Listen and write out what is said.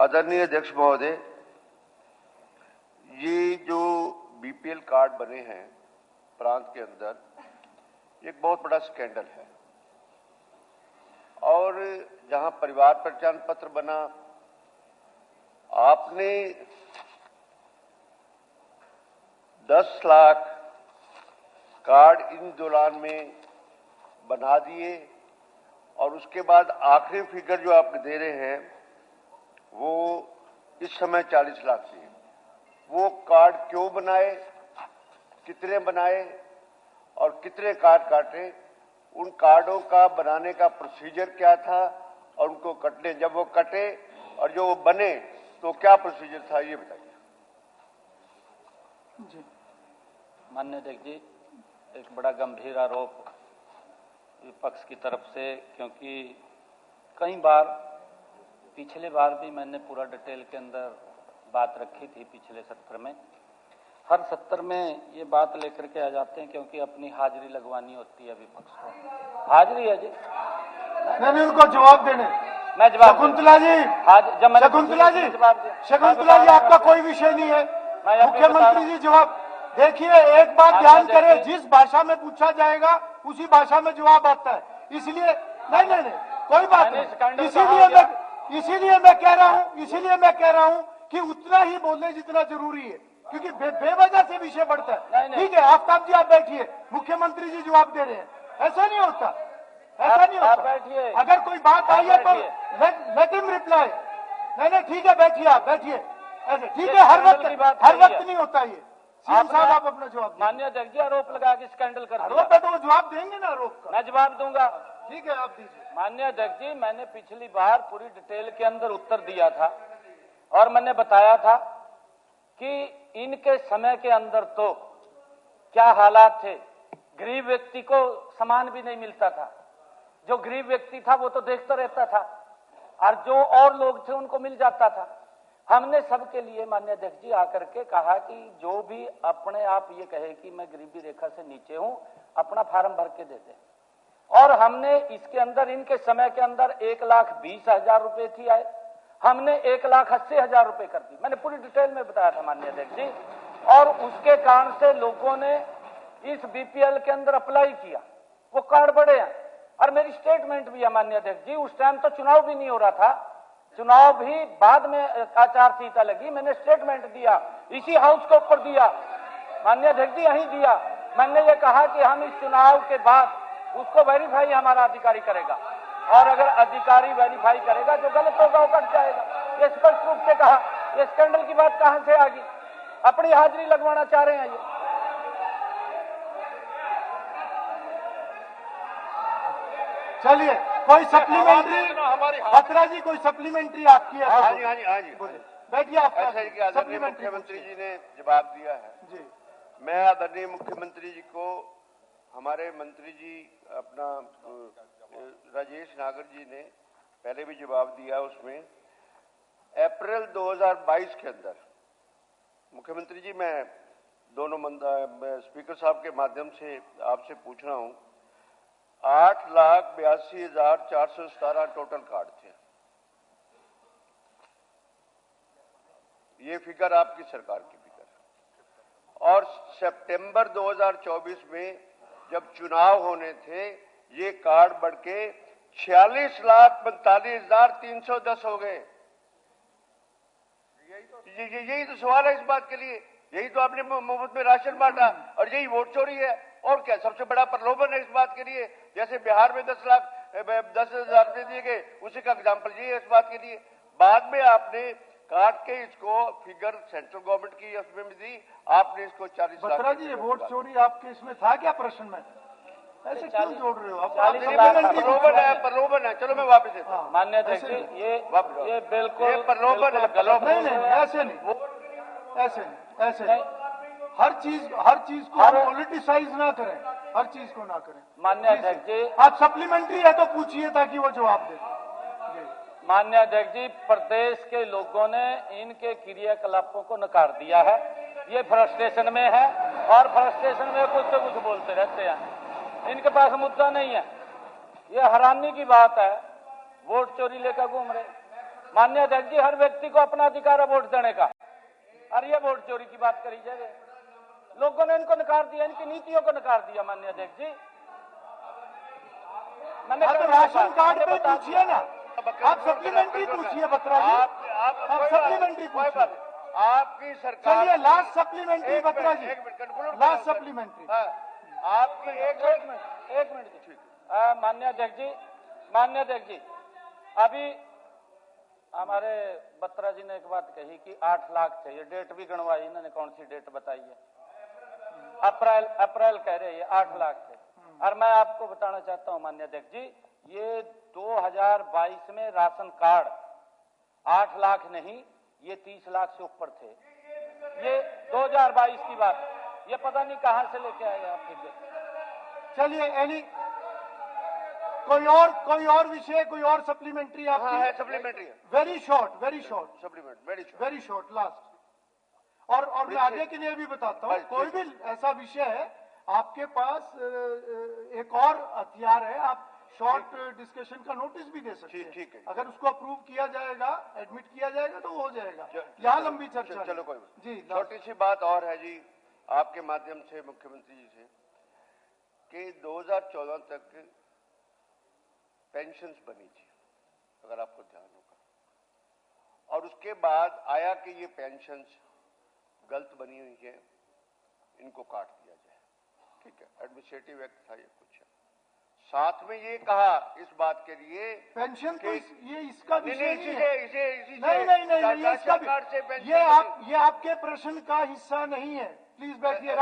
आदरणीय अध्यक्ष महोदय, ये जो बीपीएल कार्ड बने हैं प्रांत के अंदर, एक बहुत बड़ा स्कैंडल है। और जहां परिवार पहचान पत्र बना, आपने 10 लाख कार्ड इन दौरान में बना दिए और उसके बाद आखिरी फिगर जो आप दे रहे हैं वो इस समय 40 लाख थी। वो कार्ड क्यों बनाए, कितने बनाए और कितने कार्ड काटे, उन कार्डों का बनाने का प्रोसीजर क्या था और उनको कटने, जब वो कटे और जो वो बने तो क्या प्रोसीजर था, ये बताइए। माननीय अध्यक्ष जी, एक बड़ा गंभीर आरोप विपक्ष की तरफ से, क्योंकि कई बार पिछले बार भी मैंने पूरा डिटेल के अंदर बात रखी थी। पिछले सत्र में, हर सत्र में ये बात लेकर के आ जाते हैं, क्योंकि अपनी हाजिरी लगवानी होती है विपक्ष को। हाजिरी है जी, नहीं उनको जवाब देने। मैं जवाब शकुंतला जी, जब मैंने शकुंतला जी आपका कोई विषय नहीं है। मुख्यमंत्री जी जवाब देखिए, एक बात ध्यान करें, जिस भाषा में पूछा जाएगा उसी भाषा में जवाब आता है। इसलिए नहीं कोई बात नहीं। इसीलिए मैं कह रहा हूँ कि उतना ही बोलने जितना जरूरी है, क्योंकि बेवजह से विषय बढ़ता है। ठीक है, आफ्ताब जी आप बैठिए, मुख्यमंत्री जी जवाब दे रहे हैं। ऐसा नहीं होता, अगर कोई बात आई है तो लेट हिम रिप्लाई। नहीं ठीक है, बैठिए आप, बैठिए। ऐसे ठीक है, हर वक्त नहीं होता ये। सीएम साहब आप अपना जवाब। माननीय अध्यक्ष जी, आरोप लगा के स्कैंडल कर आरोप है तो वो जवाब देंगे ना आरोप का। मैं जवाब दूंगा। ठीक है, आप दीजिए। माननीय अध्यक्ष जी, मैंने पिछली बार पूरी डिटेल के अंदर उत्तर दिया था और मैंने बताया था कि इनके समय के अंदर तो क्या हालात थे। गरीब व्यक्ति को सामान भी नहीं मिलता था। जो गरीब व्यक्ति था वो तो देखता रहता था और जो और लोग थे उनको मिल जाता था। हमने सबके लिए माननीय अध्यक्ष जी आकर के कहा कि जो भी अपने आप ये कहे कि मैं गरीबी रेखा से नीचे हूं, अपना फार्म भर के दे दे। और हमने इसके अंदर, इनके समय के अंदर 1,20,000 रुपए थी आए, हमने 1,80,000 रुपए कर दी। मैंने पूरी डिटेल में बताया था माननीय अध्यक्ष जी। और उसके कारण से लोगों ने इस बीपीएल के अंदर अप्लाई किया, वो कार्ड बढ़े हैं। और मेरी स्टेटमेंट भी है माननीय अध्यक्ष जी, उस टाइम तो चुनाव भी नहीं हो रहा था, चुनाव भी बाद में आचार संहिता लगी, मैंने स्टेटमेंट दिया, इसी हाउस के ऊपर दिया माननीय अध्यक्ष जी, यहीं दिया। मैंने ये कहा कि हम इस चुनाव के बाद उसको वेरीफाई हमारा अधिकारी करेगा और अगर अधिकारी वेरीफाई करेगा जो गलत होगा वो कट जाएगा। ये स्पष्ट रूप से कहा। ये स्कैंडल की बात कहां से आ गई? अपनी हाजिरी लगवाना चाह रहे हैं ये। चलिए, कोई सप्लीमेंट्री, बत्रा जी कोई सप्लीमेंट्री आपकी है? हाँ जी बैठिए आप। आदरणीय मुख्यमंत्री जी ने जवाब दिया है जी। मैं आदरणीय मुख्यमंत्री जी को, हमारे मंत्री जी अपना राजेश नागर जी ने पहले भी जवाब दिया। उसमें अप्रैल 2022 के अंदर, मुख्यमंत्री जी मैं दोनों स्पीकर साहब के माध्यम से आपसे पूछ रहा हूं, 8,82,417 टोटल कार्ड थे। ये फिगर आपकी सरकार की फिगर। और सितंबर 2024 में जब चुनाव होने थे, ये कार्ड बढ़ के 46,45,310 हो गए। यही तो सवाल है इस बात के लिए। यही तो आपने मुफ्त में राशन बांटा और यही वोट चोरी है। और क्या सबसे बड़ा प्रलोभन है इस बात के लिए? जैसे बिहार में 10,10,000 रुपए दिए गए, उसी का एग्जाम्पल ये है इस बात के लिए। बाद में आपने काट के इसको फिगर सेंट्रल गवर्नमेंट की उसमें भी दी, आपने इसको 40 लाख। बत्रा जी, वोट चोरी आपके इसमें था क्या प्रश्न में? ऐसे क्यों जोड़ रहे हो आप? प्रलोभन है। चलो मैं वापस देता हूँ माननीय अध्यक्ष जी, ये बिल्कुल प्रलोभन है। नहीं ऐसे नहीं, ऐसे नहीं। हर चीज को पॉलिटिसाइज ना करें, हर चीज को ना करें। माननीय अध्यक्ष जी, आप सप्लीमेंट्री है तो पूछिए ताकि वो जवाब दे। माननीय अध्यक्ष जी, प्रदेश के लोगों ने इनके क्रियाकलापों को नकार दिया है। ये फ्रस्ट्रेशन में है और फ्रस्ट्रेशन में कुछ से कुछ बोलते रहते हैं। इनके पास मुद्दा नहीं है। ये हैरानी की बात है, वोट चोरी लेकर घूम रहे। माननीय अध्यक्ष जी, हर व्यक्ति को अपना अधिकार है वोट देने का, और ये वोट चोरी की बात करी जाए। लोगों ने इनको नकार दिया, इनकी नीतियों को नकार दिया। माननीय अध्यक्ष जी, मैंने राशन कार्ड पे पूछिए ना, आप सप्लीमेंट्री पूछिए बत्रा जी, आप सप्लीमेंट्री पूछिए। आपकी सरकार, चलिए लास्ट सप्लीमेंट्री बत्रा जी, लास्ट सप्लीमेंट्री आपकी एक मिनट माननीय अध्यक्ष जी, अभी हमारे बत्रा जी ने एक बात कही कि 8 लाख थे, ये डेट भी गणवाई इन्होंने, कौन सी डेट बताई है? अप्रैल कह रहे हैं 8 लाख थे। और मैं आपको बताना चाहता हूं माननीय अध्यक्ष जी, ये 2022 में राशन कार्ड 8 लाख नहीं, ये 30 लाख से ऊपर थे। ये 2022 की बात, ये पता नहीं कहां से लेके आए आप फिर। चलिए एनी कोई और विषय, कोई और सप्लीमेंट्री आपकी? हाँ है, सप्लीमेंट्री है। Very short supplement, very short last. और मैं आगे के लिए भी बताता हूँ, कोई भी ऐसा विषय है आपके पास एक और हथियार है, आप शॉर्ट डिस्कशन का नोटिस भी दे सकते हैं। ठीक है, अगर उसको अप्रूव किया जाएगा, एडमिट किया जाएगा तो हो जाएगा। यहाँ लंबी चर्चा। चलो कोई जी, छोटी सी बात और है जी, आपके माध्यम से मुख्यमंत्री जी से, कि 2014 तक पेंशन्स बनी थी, अगर आपको ध्यान होगा, और उसके बाद आया कि ये पेंशन्स गलत बनी हुई है, इनको काट दिया जाए। ठीक है, एडमिनिस्ट्रेटिव एक्ट था ये कुछ है। साथ में ये कहा इस बात के लिए पेंशन तो ये इसका विषय नहीं है। नहीं, नहीं, ये आपके प्रश्न का हिस्सा नहीं है। प्लीज बैठिए।